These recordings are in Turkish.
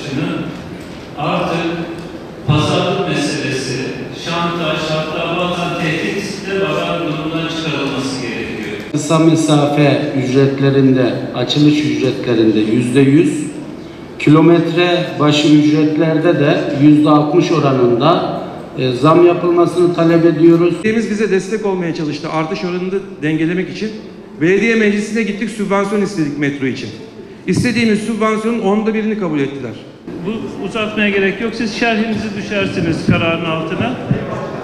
artışının artık pazarlık meselesi, şantaj, hatta bazen tehditle varan durumdan çıkarılması gerekiyor. Kısa mesafe ücretlerinde, açılış ücretlerinde %100, kilometre başı ücretlerde de %60 oranında zam yapılmasını talep ediyoruz. Belediyemiz bize destek olmaya çalıştı artış oranını dengelemek için. Belediye meclisine gittik, sübvansiyon istedik metro için. İstediğimiz sübvansiyonun 1/10'ini kabul ettiler. Bu uzatmaya gerek yok. Siz şerhinizi düşersiniz kararın altına.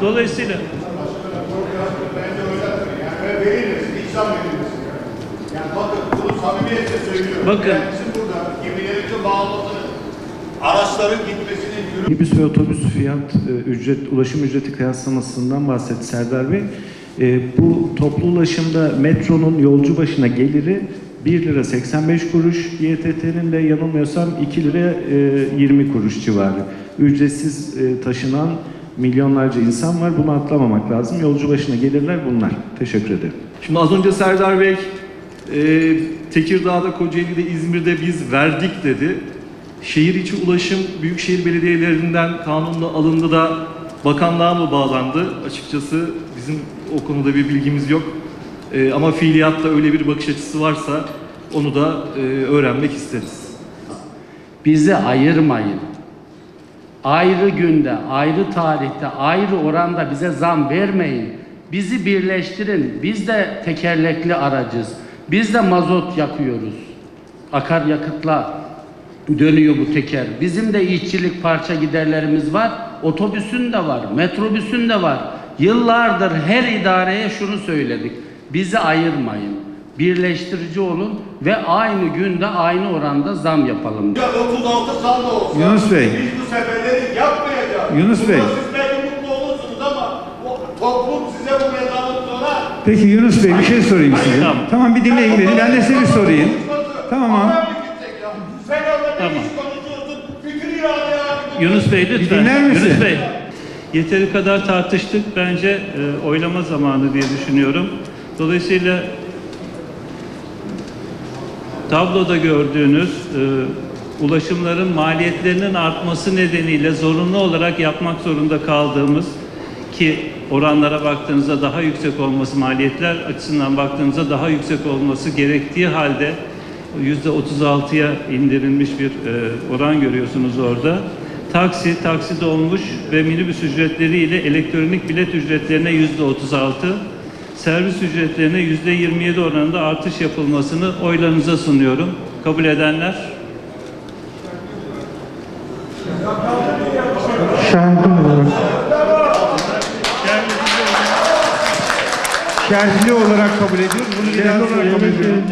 Dolayısıyla yani bakın bunu samimiyetle söylüyorum. Bakın. Bizim burada gemilerin bağlılığının araçların gitmesinin Minibüs ve otobüs ulaşım ücreti kıyaslamasından bahsetti Serdar Bey. Bu toplu ulaşımda metronun yolcu başına geliri 1 lira 85 kuruş, İETT'nin de yanılmıyorsam 2 lira 20 kuruş civarı. Ücretsiz taşınan milyonlarca insan var. Bunu atlamamak lazım. Yolcu başına gelirler bunlar. Teşekkür ederim. Şimdi az önce Serdar Bey Tekirdağ'da, Kocaeli'de, İzmir'de biz verdik dedi. Şehir içi ulaşım büyükşehir belediyelerinden kanunla alındı da bakanlığa mı bağlandı? Açıkçası bizim o konuda bir bilgimiz yok. Ama fiiliyatta öyle bir bakış açısı varsa onu da öğrenmek isteriz. Bizi ayırmayın. Ayrı günde, ayrı tarihte, ayrı oranda bize zam vermeyin. Bizi birleştirin. Biz de tekerlekli aracız. Biz de mazot yakıyoruz. Akaryakıtla dönüyor bu teker. Bizim de işçilik parça giderlerimiz var. Otobüsün de var, metrobüsün de var. Yıllardır her idareye şunu söyledik. Bizi ayırmayın. Birleştirici olun ve aynı günde aynı oranda zam yapalım. 36 sanda olsa Yunus Bey. biz bu seferleri yapmayacağız. Yunus Bey. Siz belki mutlu olursunuz ama toplum size bu mezarlık sonra... Peki Yunus Bey bir şey sorayım size. Tamam. Tamam bir dinleyin beni. Ben de size bir sorayım. Tamam. Sen orada Tamam. ne iş konuşuyorsun? Bütün iradeye... Yunus Bey lütfen. dinler misin? Yunus Bey. Yeteri kadar tartıştık. Bence oylama zamanı diye düşünüyorum. Dolayısıyla tabloda gördüğünüz ulaşımların maliyetlerinin artması nedeniyle zorunlu olarak yapmak zorunda kaldığımız, ki oranlara baktığınızda daha yüksek olması, maliyetler açısından baktığınızda daha yüksek olması gerektiği halde %36'ya indirilmiş bir oran görüyorsunuz orada. Taksi dolmuş ve minibüs ücretleriyle elektronik bilet ücretlerine %36, servis ücretlerine %27 oranında artış yapılmasını oylarınıza sunuyorum. Kabul edenler? Şerhli olarak kabul ediyoruz. Bunu genel olarak kabul ediyoruz.